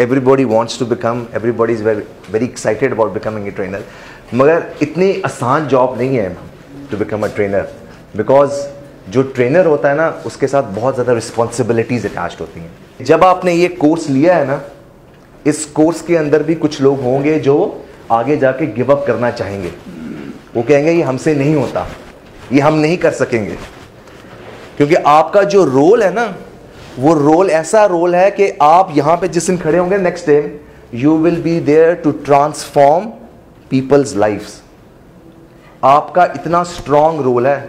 everybody wants to become, everybody is very excited about becoming a trainer. मगर इतनी आसान job नहीं है to become a trainer, because जो ट्रेनर होता है ना उसके साथ बहुत ज़्यादा रिस्पॉन्सिबिलिटीज अटैच्ड होती हैं। जब आपने ये कोर्स लिया है ना, इस कोर्स के अंदर भी कुछ लोग होंगे जो आगे जाके गिव अप करना चाहेंगे। वो कहेंगे ये हमसे नहीं होता, ये हम नहीं कर सकेंगे, क्योंकि आपका जो रोल है ना, वो रोल ऐसा रोल है कि आप यहां पे जिस दिन खड़े होंगे next time, you will be there to transform people's lifes. आपका इतना स्ट्रॉन्ग रोल है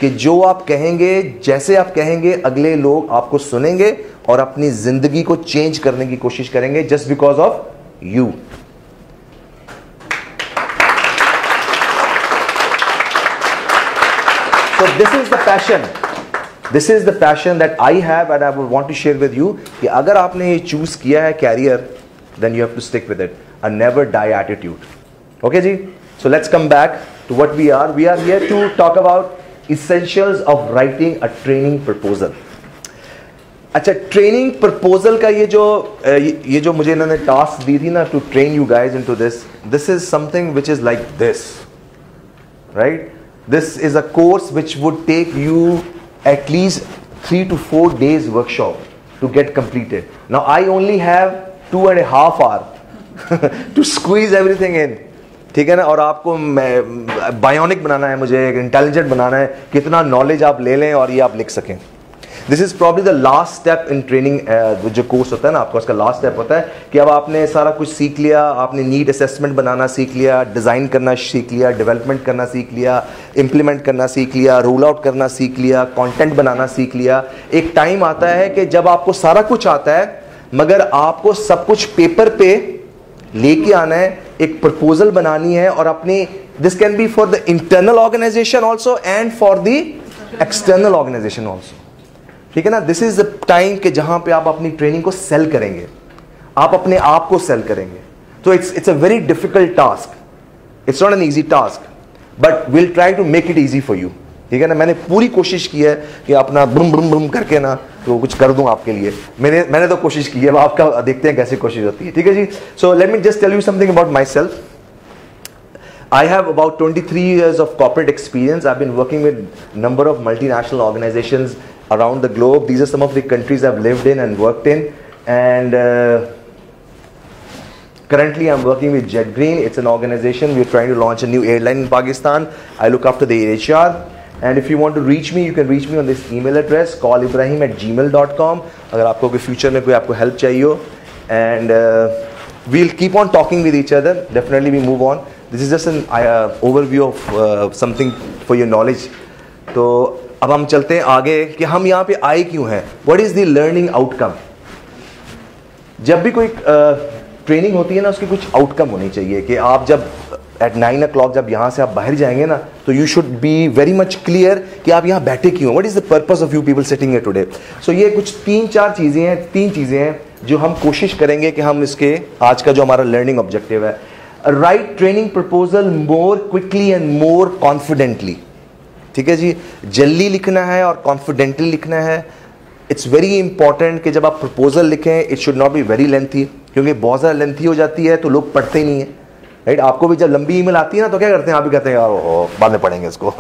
कि जो आप कहेंगे, जैसे आप कहेंगे, अगले लोग आपको सुनेंगे और अपनी जिंदगी को चेंज करने की कोशिश करेंगे just because of you. So this is the passion. This is the passion that I have and I would want to share with you कि अगर आपने ये चूज किया है career, then you have to stick with it. A never die attitude. Okay जी? So let's come back to what we are. We are here to talk about essentials of writing a training proposal. अच्छा, training proposal का ये जो मुझे इन्होंने task दी थी ना, to train you guys into this is something which is like this, right? This is a course which would take you at least 3 to 4 days workshop to get completed. Now I only have 2.5 hours to squeeze everything in. ठीक है ना? और आपको bionic बनाना है, मुझे intelligent बनाना है, कितना knowledge आप ले लें और ये आप लिख सकें। This is probably the last step in training. जो कोर्स होता है ना आपका, उसका लास्ट स्टेप होता है कि अब आपने सारा कुछ सीख लिया, आपने नीड असेसमेंट बनाना सीख लिया, डिज़ाइन करना सीख लिया, डेवलपमेंट करना सीख लिया, इम्प्लीमेंट करना सीख लिया, रोल आउट करना सीख लिया, कंटेंट बनाना सीख लिया। एक टाइम आता है कि जब आपको सारा कुछ आता है, मगर आपको सब कुछ पेपर पे लेके आना है, एक प्रपोजल बनानी है, और अपनी this can be for the internal organisation also and for the external organisation also. ठीक है ना? दिस इज द टाइम के जहां पे आप अपनी ट्रेनिंग को सेल करेंगे, आप अपने आप को सेल करेंगे। तो it's a very difficult task, it's not an easy task, but will try to make it easy for you. ठीक है ना? मैंने पूरी कोशिश की है कि अपना ब्रुम ब्रुम ब्रुम करके ना तो कुछ कर दूं आपके लिए। मैंने तो कोशिश की है, आपका देखते हैं कैसी कोशिश होती है। ठीक है जी? So let me just tell you something about myself. I have about 23 years of corporate experience. I've been working with a number of multinational organizations around the globe. These are some of the countries I've lived in and worked in. And currently I'm working with JetGreen. It's an organization. We're trying to launch a new airline in Pakistan. I look after the HR. And if you want to reach me, you can reach me on this email address, callibrahim@gmail.com. अगर आपको कोई future में कोई आपको help चाहिए हो. And we'll keep on talking with each other. Definitely we move on. This is just an overview of something for your knowledge. तो अब हम चलते हैं आगे कि हम यहाँ पे आए क्यों हैं. What is the learning outcome? जब भी कोई ट्रेनिंग होती है ना, उसकी कुछ आउटकम होनी चाहिए कि आप जब at 9 o'clock जब यहाँ से आप बाहर जाएंगे ना, तो you should be very much clear कि आप यहाँ बैठे क्यों. What is the purpose of you people sitting here today? So ये कुछ तीन चीज़ें हैं जो हम कोशिश करेंगे कि हम इसके आज का जो हमारा लर्निंग ऑब्जेक्टिव है, right training proposal more quickly and more confidently. ठीक है जी? जल्दी लिखना है और कॉन्फिडेंटली लिखना है. इट्स वेरी इंपॉर्टेंट कि जब आप प्रपोजल लिखें, it should not be very lengthy, क्योंकि बहुत ज़्यादा लेंथी हो जाती है तो लोग पढ़ते ही नहीं है. राइट? आपको भी जब लंबी ईमेल आती है ना, तो क्या करते हैं, आप भी कहते हैं यार बाद में पढ़ेंगे इसको.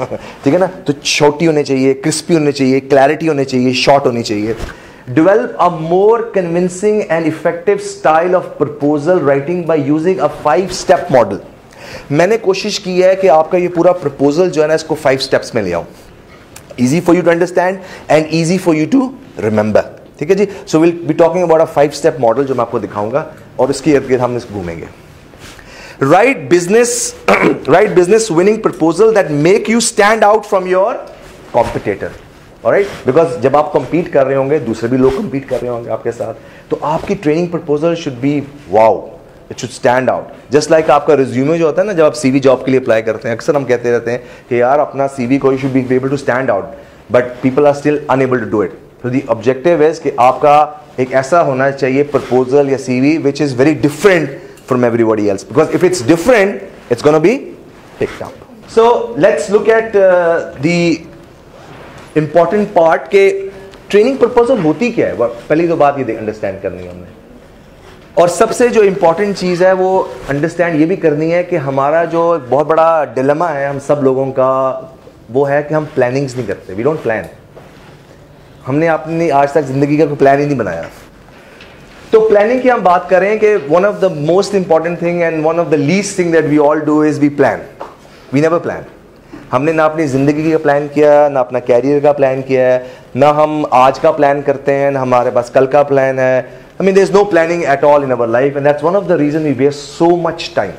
ठीक है ना? तो छोटी होनी चाहिए, क्रिस्पी होनी चाहिए, क्लैरिटी होनी चाहिए, शॉर्ट होनी चाहिए. Develop a more convincing and effective style of proposal writing by using a 5-step model. मैंने कोशिश की है कि आपका ये पूरा प्रपोजल जो है ना, इसको 5 स्टेप्स में ले आऊं. Easy for you to understand and easy for you to remember. ठीक है जी? So we'll be talking about a 5-step model जो मैं आपको दिखाऊंगा, और इसके इर्द-गिर्द हम इस घूमेंगे. Write business winning proposal that make you stand out from your competitor. Alright? Because जब आप compete कर रहे होंगे, दूसरे भी लोग compete कर रहे होंगे आपके साथ, तो आपकी training proposal should be wow. It should stand out. Just like आपका resume जो होता है ना, जब आप CV जॉब के लिए अप्लाई करते हैं, अक्सर हम कहते रहते हैं कि यार अपना CV को you should be able to stand out, but people are still unable to do it. So the objective is कि आपका एक ऐसा होना चाहिए प्रपोजल या CV which is very different from everybody else. Because if it's different, it's going to be picked up. So let's look at the important part के training proposal होती क्या है. पहली तो बात ये अंडरस्टैंड करनी है हमने. और सबसे जो इंपॉर्टेंट चीज़ है वो अंडरस्टैंड ये भी करनी है कि हमारा जो बहुत बड़ा डिलेमा है हम सब लोगों का, वो है कि हम प्लानिंग्स नहीं करते, वी डोंट प्लान। हमने अपनी आज तक ज़िंदगी का कोई प्लान ही नहीं बनाया। तो प्लानिंग की हम बात करें कि one of the most important thing and one of the least thing that we all do is we plan, we never plan. हमने ना अपनी ज़िंदगी का प्लान किया, ना अपना कैरियर का प्लान किया है, ना हम आज का प्लान करते हैं, ना हमारे पास कल का प्लान है। I mean, there's no planning at all in our life, and that's one of the reasons we waste so much time.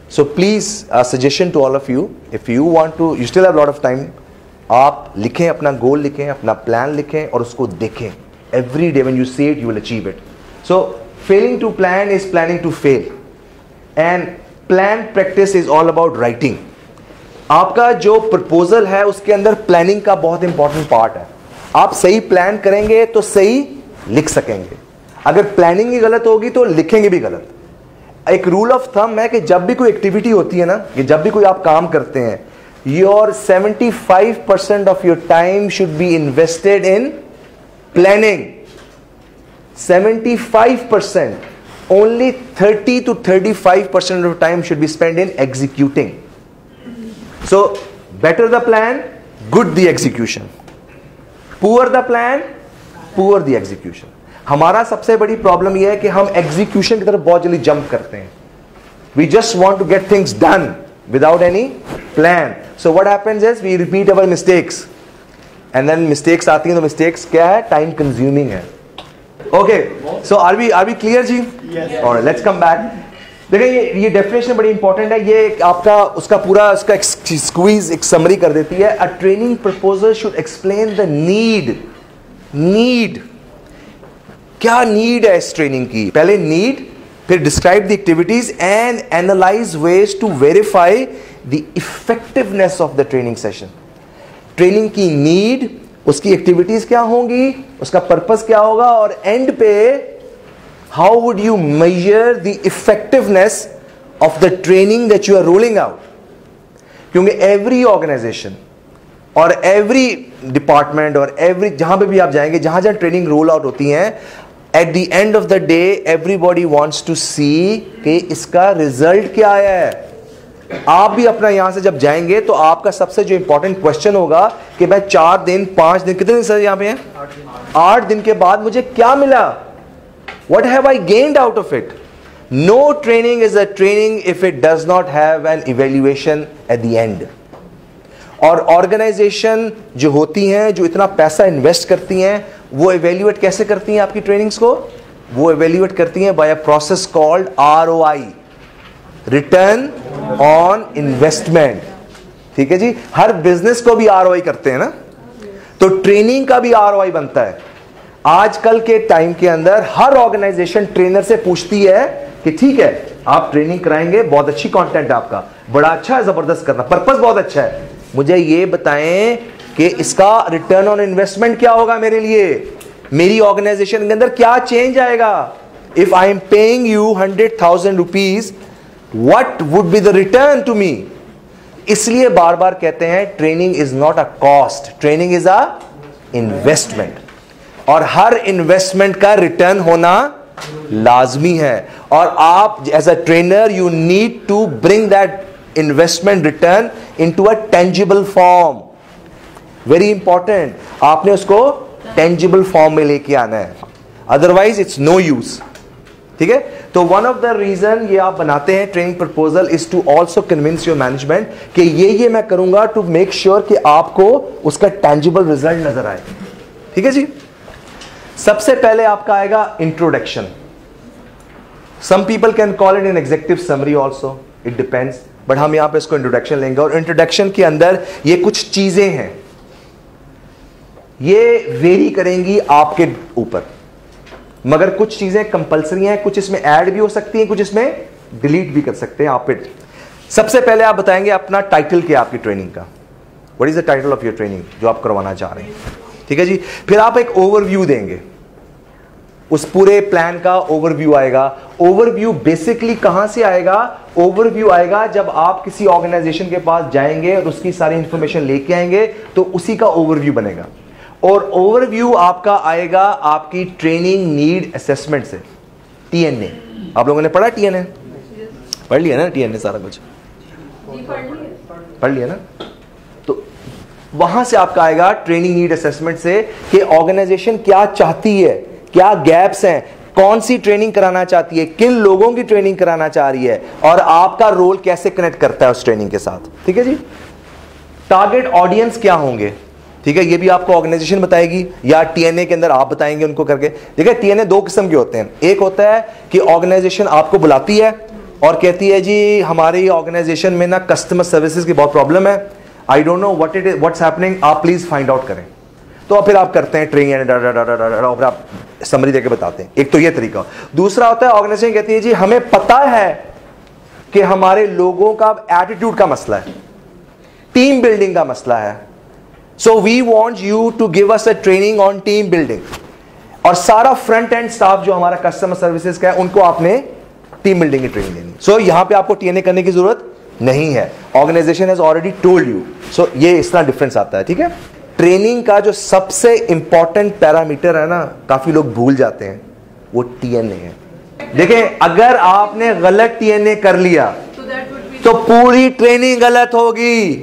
So please, a suggestion to all of you, if you want to, you still have a lot of time, आप लिखें, अपना गोल लिखें, अपना plan लिखें और उसको देखें. Every day when you see it, you will achieve it. So failing to plan is planning to fail, and plan practice is all about writing. आपका जो प्रपोजल है उसके अंदर प्लानिंग का बहुत इंपॉर्टेंट पार्ट है. आप सही प्लान करेंगे तो सही लिख सकेंगे, अगर प्लानिंग ही गलत होगी तो लिखेंगे भी गलत. एक रूल ऑफ थंब है कि जब भी कोई एक्टिविटी होती है ना, कि जब भी कोई आप काम करते हैं, your 75% of your time should be invested in planning. 75%, only 30 to 35% of time should be spend in executing. So better the plan, good the execution. Poor the plan, poor the execution. हमारा सबसे बड़ी problem यह है कि हम execution की तरफ बहुत जल्दी जंप करते हैं. We just want to get things done without any plan. So what happens is we repeat our mistakes, and then mistakes आती हैं तो मिस्टेक्स क्या है, टाइम कंज्यूमिंग है. Okay, so are we clear जी? Alright, let's come back. देखिए ये definition बड़ी इंपॉर्टेंट है. ये आपका उसका पूरा उसका स्क्वीज एक समरी कर देती है. A training proposal should explain the need. क्या नीड है इस ट्रेनिंग की? पहले नीड, फिर describe the activities and analyse ways to verify the effectiveness of the training session. Training की नीड, उसकी एक्टिविटीज क्या होंगी, उसका पर्पस क्या होगा, और एंड पे how would you measure the effectiveness of the training that you are rolling out. क्योंकि एवरी ऑर्गेनाइजेशन और एवरी डिपार्टमेंट और एवरी जहां पे भी आप जाएंगे, जहां जहां ट्रेनिंग रोल आउट होती हैं, at the end of the day everybody wants to see कि इसका रिजल्ट क्या आया है. आप भी अपना यहां से जब जाएंगे तो आपका सबसे जो इंपॉर्टेंट क्वेश्चन होगा कि मैं 4 दिन 5 दिन, कितने दिन सर यहां पे हैं, 8 दिन के बाद मुझे क्या मिला, what have I gained out of it. No training is a training if it does not have an evaluation at the end. और ऑर्गेनाइजेशन जो होती हैं, जो इतना पैसा इन्वेस्ट करती हैं, वो इवेल्युएट कैसे करती हैं आपकी ट्रेनिंग्स को? वो इवेल्युएट करती हैं by a process called ROI, return on investment. ठीक है जी, हर बिजनेस को भी ROI करते हैं ना, तो ट्रेनिंग का भी ROI बनता है. आजकल के टाइम के अंदर हर ऑर्गेनाइजेशन ट्रेनर से पूछती है कि ठीक है आप ट्रेनिंग कराएंगे, बहुत अच्छी कंटेंट आपका, बड़ा अच्छा है, जबरदस्त करना, पर्पस बहुत अच्छा है, मुझे ये बताएं कि इसका रिटर्न ऑन इन्वेस्टमेंट क्या होगा मेरे लिए, मेरी ऑर्गेनाइजेशन के अंदर क्या चेंज आएगा. If I am paying you 100,000 rupees, what would be the return to me. इसलिए बार बार कहते हैं training is not a cost, training is a investment. और हर इन्वेस्टमेंट का रिटर्न होना लाजमी है. और आप as a trainer you need to bring that investment return into a tangible form. Very important, आपने उसको टेंजिबल फॉर्म में लेके आना है, अदरवाइज इट्स नो यूज. ठीक है, तो वन ऑफ द रीजन ये आप बनाते हैं training proposal is to also convince your management कि ये मैं करूंगा टू मेक श्योर कि आपको उसका टेंजिबल रिजल्ट नजर आए. ठीक है जी. सबसे पहले आपका आएगा introduction. Some people can call it an executive summary also, it depends, but हम यहां पे इसको इंट्रोडक्शन लेंगे. और इंट्रोडक्शन के अंदर ये कुछ चीजें हैं, ये वेरी करेंगी आपके ऊपर, मगर कुछ चीजें कंपलसरी हैं, कुछ इसमें ऐड भी हो सकती हैं, कुछ इसमें डिलीट भी कर सकते हैं आप पे. सबसे पहले आप बताएंगे अपना टाइटल क्या आपकी ट्रेनिंग का, what is the title of your training जो आप करवाना चाह रहे हैं. ठीक है जी. फिर आप एक ओवरव्यू देंगे, उस पूरे प्लान का ओवरव्यू आएगा. ओवरव्यू बेसिकली कहां से आएगा? ओवरव्यू आएगा जब आप किसी ऑर्गेनाइजेशन के पास जाएंगे और उसकी सारी इंफॉर्मेशन लेके आएंगे तो उसी का ओवरव्यू बनेगा. और ओवरव्यू आपका आएगा आपकी ट्रेनिंग नीड असेसमेंट से. TNA, आप लोगों ने पढ़ा TNA? पढ़ लिया ना TNA सारा कुछ? पढ़ लिया ना? तो वहां से आपका आएगा ट्रेनिंग नीड असेसमेंट से कि ऑर्गेनाइजेशन क्या चाहती है, क्या गैप्स हैं, कौन सी ट्रेनिंग कराना चाहती है, किन लोगों की ट्रेनिंग कराना चाह रही है, और आपका रोल कैसे कनेक्ट करता है उस ट्रेनिंग के साथ। ठीक है जी। टारगेट ऑडियंस क्या होंगे, ठीक है, ये भी आपको ऑर्गेनाइजेशन बताएगी या TNA के अंदर आप बताएंगे उनको करके। देखिए TNA दो किस्म के होते हैं। एक होता है कि ऑर्गेनाइजेशन आपको बुलाती है और कहती है जी हमारी ऑर्गेनाइजेशन में ना कस्टमर सर्विसेज की बहुत प्रॉब्लम है, I don't know what it is, what's happening, आप प्लीज फाइंड आउट करें। तो फिर आप करते हैं ट्रेनिंग और आप समरी देके बताते हैं। एक तो ये तरीका। दूसरा होता है ऑर्गेनाइजेशन कहती है जी हमें पता है कि हमारे लोगों का एटीट्यूड का मसला है, टीम बिल्डिंग का मसला है, so we want you to give us a training on team building, और सारा फ्रंट एंड स्टाफ जो हमारा कस्टमर सर्विसेज का है उनको आपने टीम बिल्डिंग की ट्रेनिंग देनी। सो यहां पे आपको TNA करने की जरूरत नहीं है, organization has already told you. So ये इस तरह डिफरेंस आता है। ठीक है। ट्रेनिंग का जो सबसे इंपॉर्टेंट पैरामीटर है ना, काफी लोग भूल जाते हैं, वो TNA है। देखें अगर आपने गलत TNA कर लिया तो पूरी ट्रेनिंग गलत होगी।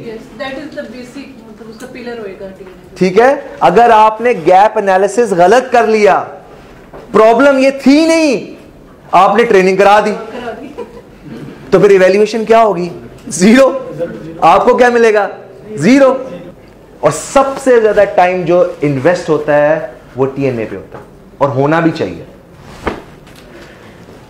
ठीक है। अगर आपने गैप एनालिसिस गलत कर लिया, प्रॉब्लम ये थी नहीं, आपने ट्रेनिंग करा दी, तो फिर इवैल्यूएशन क्या होगी? 0। आपको क्या मिलेगा? 0। और सबसे ज्यादा टाइम जो इन्वेस्ट होता है वो TNA पे होता है, और होना भी चाहिए।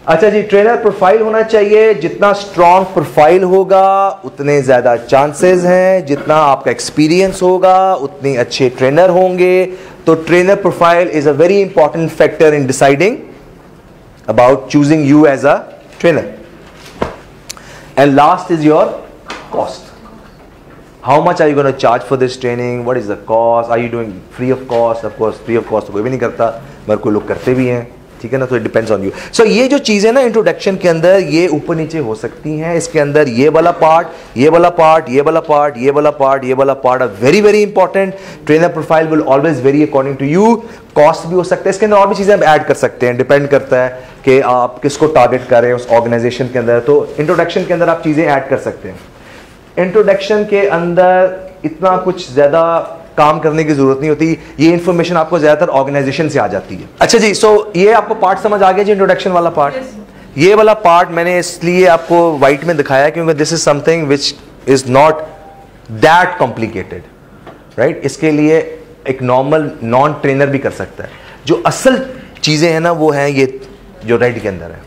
अच्छा जी, ट्रेनर प्रोफाइल होना चाहिए। जितना स्ट्रॉन्ग प्रोफाइल होगा उतने ज्यादा चांसेस हैं, जितना आपका एक्सपीरियंस होगा उतने अच्छे ट्रेनर होंगे। तो trainer profile is a very important factor in deciding about choosing you as a trainer. And last is your cost. How much are you going to charge for this training? What is the cost? Are you doing free of cost? Of course, free of cost तो कोई भी नहीं करता, मगर कोई लोग करते भी हैं। ठीक है ना। तो it depends on you. So ये जो चीजें ना इंट्रोडक्शन के अंदर ये ऊपर नीचे हो सकती हैं। इसके अंदर ये वाला पार्ट, ये वाला पार्ट, ये वाला पार्ट, ये वाला पार्ट, ये वाला part are very very important. Trainer profile will always vary according to you. Cost भी हो सकता है, इसके अंदर और भी चीजें आप ऐड कर सकते हैं, डिपेंड करता है कि आप किसको टारगेट कर रहे हैं उस ऑर्गेनाइजेशन के अंदर। तो इंट्रोडक्शन के अंदर आप चीजें ऐड कर सकते हैं। इंट्रोडक्शन के अंदर इतना कुछ ज्यादा काम करने की जरूरत नहीं होती, ये इंफॉर्मेशन आपको ज्यादातर ऑर्गेनाइजेशन से आ जाती है। अच्छा जी, सो ये आपको पार्ट समझ आ गया जी, इंट्रोडक्शन वाला पार्ट। ये वाला पार्ट मैंने इसलिए आपको व्हाइट में दिखाया क्योंकि this is something which is not that complicated, right. इसके लिए एक नॉर्मल नॉन ट्रेनर भी कर सकता है। जो असल चीजें हैं ना वो हैं ये जो रेड के अंदर है।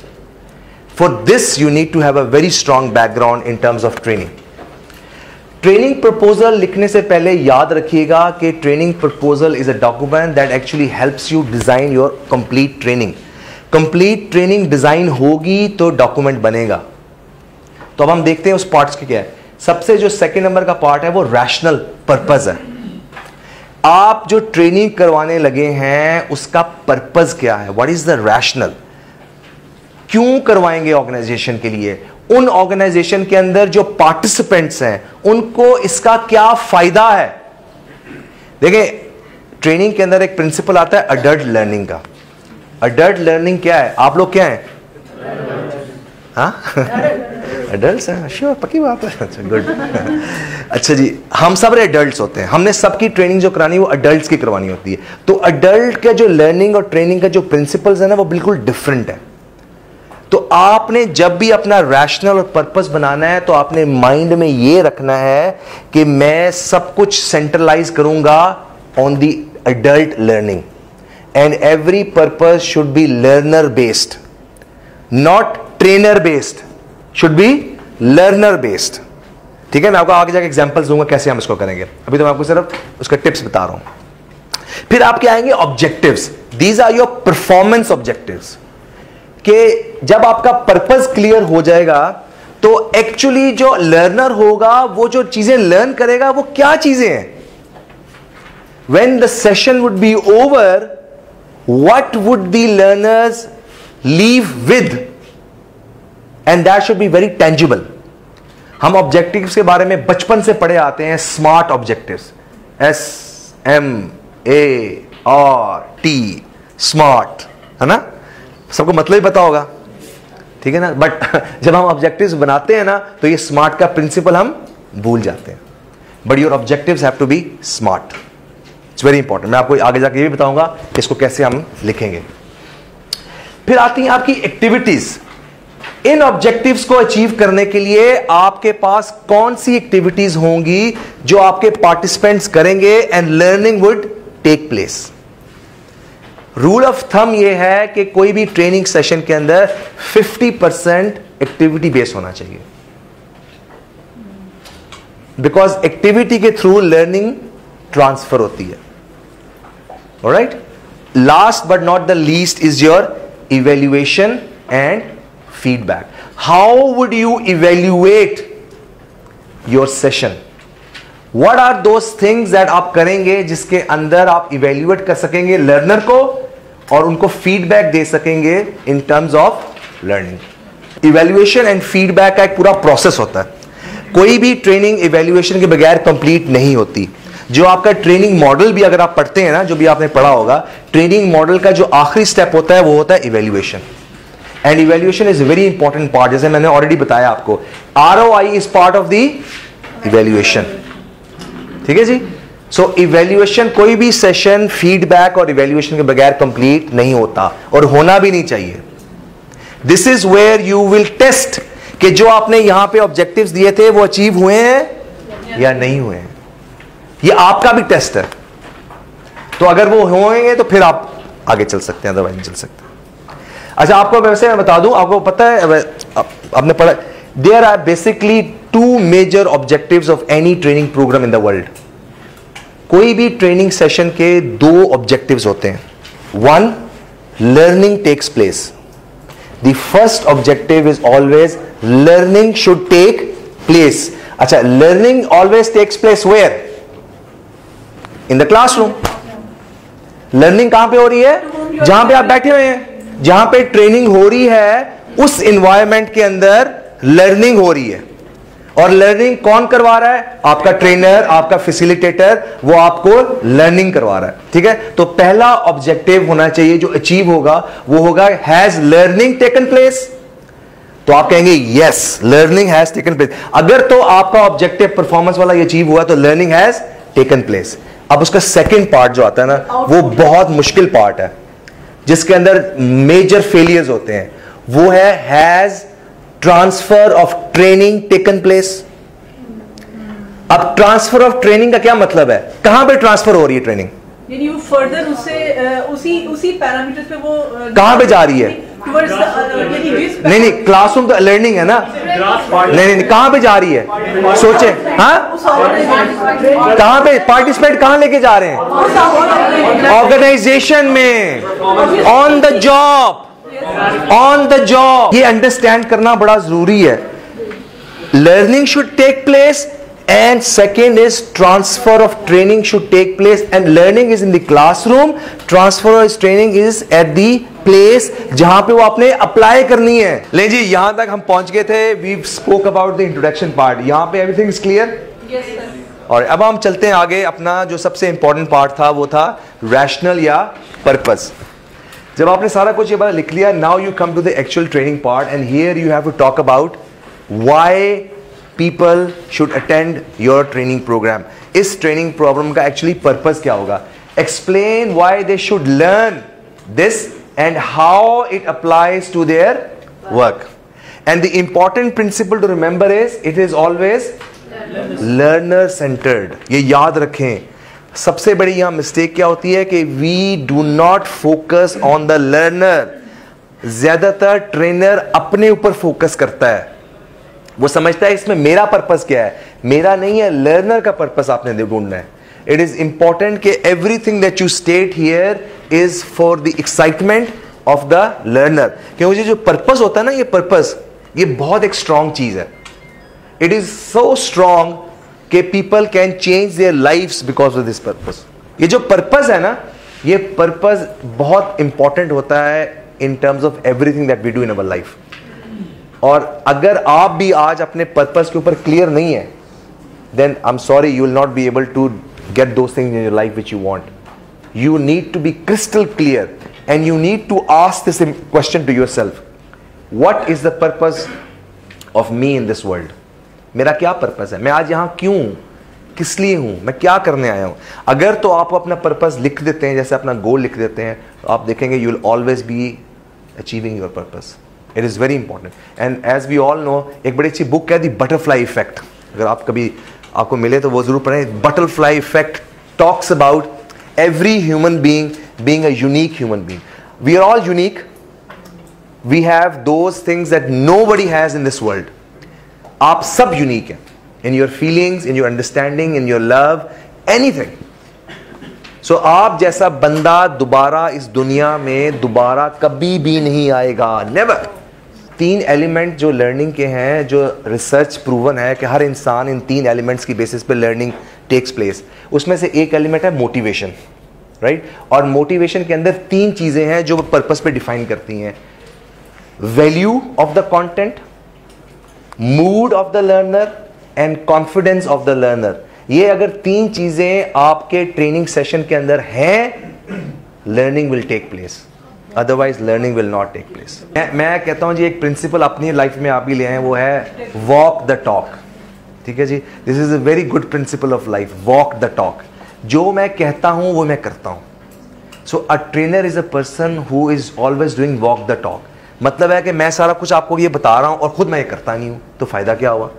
For this you need to have a very strong background in terms of training. Training proposal लिखने से पहले याद रखिएगा कि training proposal is a document that actually helps you design your complete training. Complete training design होगी तो document बनेगा। तो अब हम देखते हैं उस पार्ट्स के क्या है। सबसे जो सेकंड नंबर का पार्ट है वो रैशनल पर्पस है। आप जो ट्रेनिंग करवाने लगे हैं उसका पर्पस क्या है, व्हाट इज द रैशनल, क्यों करवाएंगे ऑर्गेनाइजेशन के लिए, उन ऑर्गेनाइजेशन के अंदर जो पार्टिसिपेंट्स हैं उनको इसका क्या फायदा है। देखिए ट्रेनिंग के अंदर एक प्रिंसिपल आता है अडल्ट लर्निंग का। अडल्ट लर्निंग क्या है, आप लोग क्या हैं? हाँ एडल्ट्स हैं, श्योर, पक्की बात है। अच्छा गुड। अच्छा जी, हम सब एडल्ट्स होते हैं, हमने सबकी ट्रेनिंग जो करानी है वो अडल्ट्स की करवानी होती है। तो अडल्ट का जो लर्निंग और ट्रेनिंग का जो प्रिंसिपल्स है ना वो बिल्कुल डिफरेंट है। तो आपने जब भी अपना रैशनल और पर्पस बनाना है तो आपने माइंड में ये रखना है कि मैं सब कुछ सेंट्रलाइज करूंगा on the adult learning, and every purpose should be learner based, not trainer based, should be learner based. ठीक है, मैं आपको आगे जाके एग्जांपल्स दूंगा कैसे हम इसको करेंगे, अभी तो मैं आपको सिर्फ उसका टिप्स बता रहा हूं। फिर आपके आएंगे objectives. These are your performance objectives, कि जब आपका पर्पस क्लियर हो जाएगा तो एक्चुअली जो लर्नर होगा वो जो चीजें लर्न करेगा वो क्या चीजें हैं। When the session would be over, what would the learners leave with, and that should be very tangible. हम ऑब्जेक्टिव्स के बारे में बचपन से पढ़े आते हैं, स्मार्ट ऑब्जेक्टिव्स, SMART, स्मार्ट, है ना। सबको मतलब ही पता होगा, ठीक है ना। बट जब हम ऑब्जेक्टिव्स बनाते हैं ना तो ये स्मार्ट का प्रिंसिपल हम भूल जाते हैं। But your objectives have to be smart, it's very important. मैं आपको आगे जाके ये भी बताऊंगा कि इसको कैसे हम लिखेंगे। फिर आती हैं आपकी एक्टिविटीज। इन ऑब्जेक्टिव्स को अचीव करने के लिए आपके पास कौन सी एक्टिविटीज होंगी जो आपके पार्टिसिपेंट्स करेंगे and learning would take place. Rule of thumb यह है कि कोई भी ट्रेनिंग सेशन के अंदर 50% एक्टिविटी बेस्ड होना चाहिए, बिकॉज एक्टिविटी के थ्रू लर्निंग ट्रांसफर होती है। Alright, last but not the least is your evaluation and feedback. How would you evaluate your session? What are those things that आप करेंगे जिसके अंदर आप evaluate कर सकेंगे लर्नर को और उनको feedback दे सकेंगे in terms of learning? Evaluation and feedback का एक पूरा process होता है। कोई भी ट्रेनिंग evaluation के बगैर complete नहीं होती। जो आपका ट्रेनिंग मॉडल भी अगर आप पढ़ते हैं ना, जो भी आपने पढ़ा होगा, ट्रेनिंग मॉडल का जो आखिरी स्टेप होता है वो होता है evaluation. And evaluation is very important part, जैसे मैंने ऑलरेडी बताया आपको, ROI is part of the evaluation, ठीक है जी। सो इवेल्युएशन, कोई भी सेशन फीडबैक और इवेल्युएशन के बगैर कंप्लीट नहीं होता और होना भी नहीं चाहिए। This is where you will test कि जो आपने यहां पे ऑब्जेक्टिव्स दिए थे वो अचीव हुए हैं या नहीं हुए हैं। ये आपका भी टेस्ट है, तो अगर वो होंगे तो फिर आप आगे चल सकते हैं, अदरवाइज नहीं चल सकते। अच्छा, आपको वैसे मैं बता दूं, आपको पता है, आपने पढ़ा, there are basically 2 major objectives of any training programme in the world. कोई भी ट्रेनिंग सेशन के 2 ऑब्जेक्टिव्स होते हैं। 1, learning takes place. The first objective is always learning should take place. अच्छा, learning always takes place where? In the classroom. Learning कहां पे हो रही है? जहां पे आप बैठे हुए हैं, जहां पे ट्रेनिंग हो रही है उस एनवायरनमेंट के अंदर लर्निंग हो रही है। और लर्निंग कौन करवा रहा है? आपका ट्रेनर, आपका फैसिलिटेटर, वो आपको लर्निंग करवा रहा है, ठीक है। तो पहला ऑब्जेक्टिव होना चाहिए जो अचीव होगा वो होगा, हैज लर्निंग टेकन प्लेस? तो आप कहेंगे yes, learning has taken place. अगर तो आपका ऑब्जेक्टिव परफॉर्मेंस वाला ये अचीव हुआ तो लर्निंग हैज टेकन प्लेस। अब उसका सेकेंड पार्ट जो आता है ना, वो बहुत मुश्किल पार्ट है, जिसके अंदर मेजर फेलियर्स होते हैं। वो है, has transfer of training taken place? अब ट्रांसफर ऑफ ट्रेनिंग का क्या मतलब है? कहां पे ट्रांसफर हो रही है ट्रेनिंग? यानी वो फर्दर उससे उसी पैरामीटर्स पे वो कहां पे जा रही है? नहीं, क्लासरूम तो लर्निंग है ना। नहीं, कहां पे जा रही है? सोचे, हाँ, कहां पे पार्टिसिपेट कहां लेके जा रहे हैं? ऑर्गेनाइजेशन में, on the job, on the job. ये अंडरस्टैंड करना बड़ा जरूरी है। Learning should take place and second is transfer of training should take place, and learning is in the classroom, transfer of training is at the place जहां पे वो आपने apply करनी है। ले जी, यहां तक हम पहुंच गए थे, we spoke about the introduction part। यहां पे everything is clear? Yes sir। और अब हम चलते हैं आगे। अपना जो सबसे इंपॉर्टेंट पार्ट था वो था रैशनल या पर्पस। जब आपने सारा कुछ ये बात लिख लिया, now you come to the actual training part, and here you have to talk about why people should attend your training program। इस ट्रेनिंग प्रोग्राम का एक्चुअली पर्पस क्या होगा? Explain why they should learn this and how it applies to their work। And the important principle to remember is it is always learner centered। ये याद रखें। सबसे बड़ी यहां मिस्टेक क्या होती है कि we do not focus on the learner। ज्यादातर ट्रेनर अपने ऊपर फोकस करता है, वो समझता है इसमें मेरा पर्पस क्या है। मेरा नहीं है, लर्नर का पर्पस आपने ढूंढना है। इट इज इंपॉर्टेंट कि everything that you state here is for the excitement of the learner. क्योंकि जो पर्पस होता है ना, ये पर्पस, ये बहुत एक स्ट्रॉन्ग चीज है। इट इज सो स्ट्रॉन्ग कि people can change their lifes because of this purpose. ये जो पर्पस है ना, ये पर्पस बहुत इंपॉर्टेंट होता है in terms of everything that we do in our life. और अगर आप भी आज अपने पर्पस के ऊपर क्लियर नहीं है, then I'm sorry, you will not be able to get those things in your life which you want. You need to be crystal clear and you need to ask this question to yourself, what is the purpose of me in this world? मेरा क्या purpose है, मैं आज यहाँ क्यों हूँ, किस लिए हूँ, मैं क्या करने आया हूँ? अगर तो आप अपना पर्पस लिख देते हैं, जैसे अपना गोल लिख देते हैं, तो आप देखेंगे you will always be achieving your purpose. It is very important. And as we all know, एक बड़ी अच्छी बुक है दी बटरफ्लाई इफेक्ट. अगर आप कभी आपको मिले तो वो जरूर पढ़ें. Butterfly effect talks about every human being a unique human being. We are all unique. We have those things that nobody has in this world. आप सब unique हैं. In your feelings, in your understanding, in your love, anything. So आप जैसा बंदा दोबारा इस दुनिया में दोबारा कभी भी नहीं आएगा. Never. 3 एलिमेंट जो लर्निंग के हैं, जो रिसर्च प्रूवन है कि हर इंसान इन 3 एलिमेंट्स की बेसिस पे लर्निंग टेक्स प्लेस. उसमें से एक एलिमेंट है मोटिवेशन, राइट? और मोटिवेशन के अंदर 3 चीजें हैं जो पर्पस पे डिफाइन करती हैं. Value of the content, mood off the learner and confidence of the learner. ये अगर 3 चीजें आपके ट्रेनिंग सेशन के अंदर हैं, learning will take place. Otherwise learning will not take place. मैं कहता हूं जी, एक प्रिंसिपल अपनी लाइफ में आप भी ले आए, वो है वॉक द टॉक. ठीक है जी, this is a very good principle of life. Walk the talk. जो मैं कहता हूं वो मैं करता हूं. So a trainer is a person who is always doing walk the talk. मतलब है कि मैं सारा कुछ आपको ये बता रहा हूं और खुद मैं ये करता नहीं हूं, तो फायदा क्या हुआ?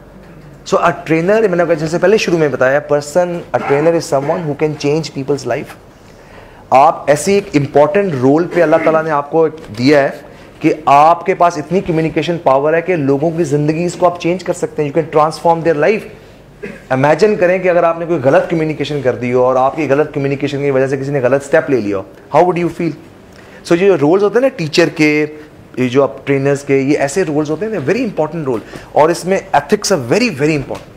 सो अ ट्रेनर, मैंने जैसे पहले शुरू में बताया, अ trainer is someone who can change people's life. आप ऐसी एक इंपॉर्टेंट रोल पे अल्लाह ताला ने आपको दिया है कि आपके पास इतनी कम्युनिकेशन पावर है कि लोगों की जिंदगी इसको आप चेंज कर सकते हैं. You can transform their life. Imagine करें कि अगर आपने कोई गलत कम्युनिकेशन कर दी हो और आपकी गलत कम्युनिकेशन की वजह से किसी ने गलत स्टेप ले लिया हो, हाउ वुड यू फील? सो जो रोल्स होते हैं ना टीचर के, ये जो आप ट्रेनर्स के, ये ऐसे रोल्स होते हैं, वेरी इंपॉर्टेंट रोल. और इसमें ethics are very very important.